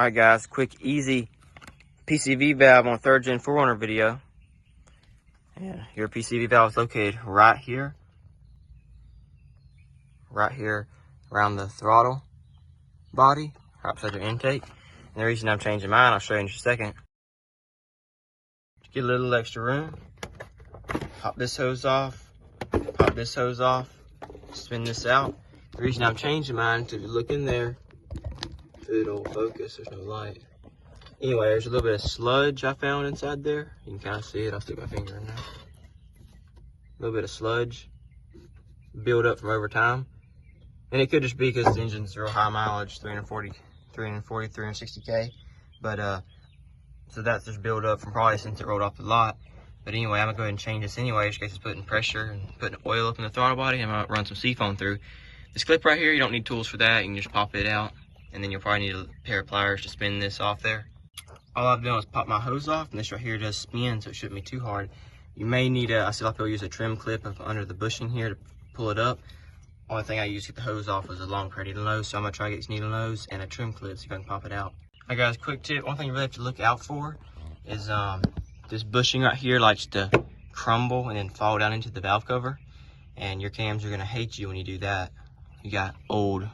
Alright guys, quick easy PCV valve on 3rd gen 4runner video. And your PCV valve is located right here around the throttle body, right beside your intake. And the reason I'm changing mine, I'll show you in just a second. To get a little extra room, pop this hose off, spin this out. The reason I'm changing mine, if you look in there, if it'll focus, there's no light. Anyway, there's a little bit of sludge I found inside there. You can kind of see it. I'll stick my finger in there. A little bit of sludge build up from over time. And it could just be because the engine's real high mileage, 360K. But, so that's just build up from probably since it rolled off the lot. But anyway, I'm gonna go ahead and change this anyway, just in case it's putting pressure and putting oil up in the throttle body. I'm gonna run some seafoam through. This clip right here, you don't need tools for that. You can just pop it out. And then you'll probably need a pair of pliers to spin this off there. All I've done is pop my hose off, and this right here does spin, so it shouldn't be too hard. You may need I see a lot of people use a trim clip under the bushing here to pull it up. Only thing I used to get the hose off was a long pair of needle nose, so I'm gonna try to get this needle nose and a trim clip so you can pop it out. Alright guys, quick tip, one thing you really have to look out for is this bushing right here likes to crumble and then fall down into the valve cover, and your cams are gonna hate you when you do that. You got old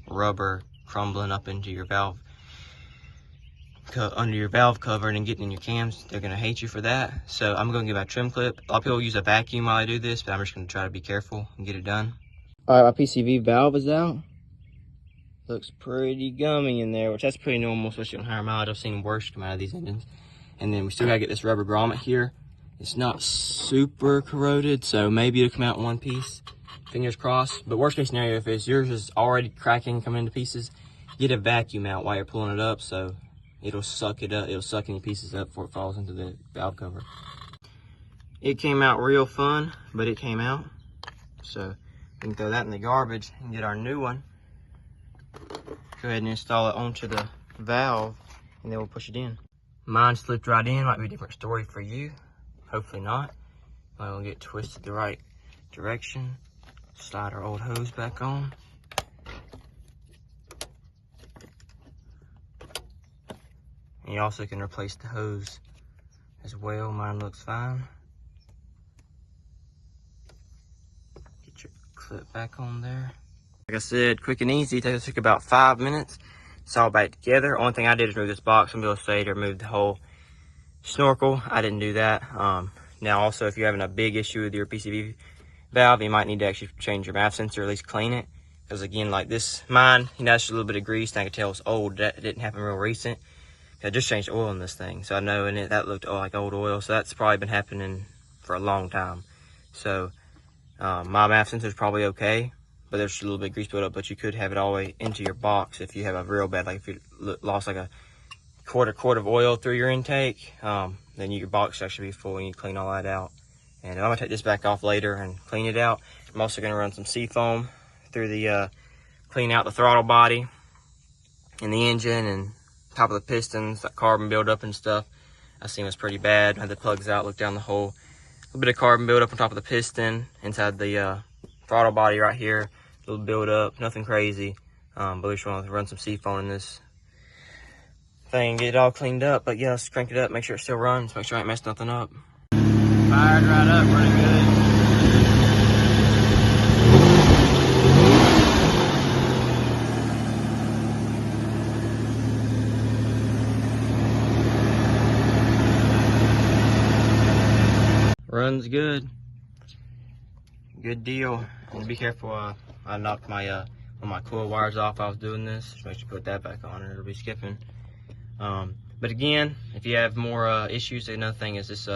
rubber crumbling up into your valve, under your valve cover and then getting in your cams. They're gonna hate you for that. So I'm gonna get my trim clip. A lot of people use a vacuum while I do this, but I'm just gonna try to be careful and get it done. All right, my PCV valve is out. Looks pretty gummy in there, which that's pretty normal, especially on higher mileage. I've seen worse come out of these engines. And then we still gotta get this rubber grommet here. It's not super corroded, so maybe it'll come out in one piece. Fingers crossed. But worst case scenario, if yours is already cracking, coming into pieces, get a vacuum out while you're pulling it up, so it'll suck it up. It'll suck any pieces up before it falls into the valve cover. It came out real fun, but it came out. So we can throw that in the garbage and get our new one. Go ahead and install it onto the valve, and then we'll push it in. Mine slipped right in. Might be a different story for you. Hopefully not. Might want to get twisted the right direction. Slide our old hose back on. And you also can replace the hose as well. Mine looks fine. Get your clip back on there. Like I said, quick and easy. It took about 5 minutes. It's all back together. Only thing I did is move this box. Some people say to remove the whole snorkel. I didn't do that. Now also, if you're having a big issue with your PCV valve, you might need to actually change your MAF sensor, or at least clean it. Because again, like this, mine, just a little bit of grease, and I could tell it's old. That didn't happen real recent. I just changed oil in this thing, so I know in it that looked like old oil, so that's probably been happening for a long time. So my MAF sensor is probably okay, but there's a little bit of grease buildup. But you could have it all the way into your box if you have a real bad, like if you lost like a quart of oil through your intake, then your box should actually be full and you clean all that out. And I'm gonna take this back off later and clean it out. I'm also gonna run some seafoam through the, clean out the throttle body and the engine and top of the pistons, that carbon buildup and stuff. I seen it was pretty bad. I had the plugs out, look down the hole. A little bit of carbon buildup on top of the piston, inside the throttle body right here. A little buildup, nothing crazy. But we just want to run some seafoam in this thing, get it all cleaned up. But yeah, let's crank it up, make sure it still runs, make sure I ain't messed nothing up. Fired right up, running good. Runs good. Good deal. And be careful, I knocked my one of my coil wires off while I was doing this. Just make sure you put that back on or it'll be skipping. But again, if you have more issues, another thing is this,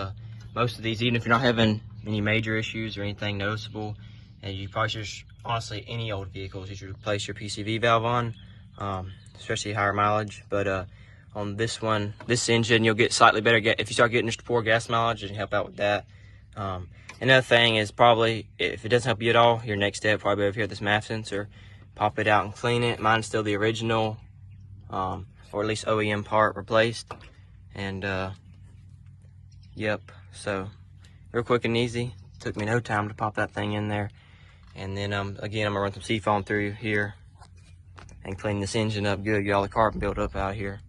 most of these, even if you're not having any major issues or anything noticeable, and you probably should, honestly, any old vehicles, you should replace your PCV valve on, especially higher mileage. But on this one, this engine, you'll get slightly better. If you start getting just poor gas mileage, it can help out with that. Another thing is probably, if it doesn't help you at all, your next step probably over here, this MAF sensor, pop it out and clean it. Mine's still the original, or at least OEM part replaced. And yep, so real quick and easy. Took me no time to pop that thing in there. And then again, I'm gonna run some seafoam through here and clean this engine up good, get all the carbon built up out here.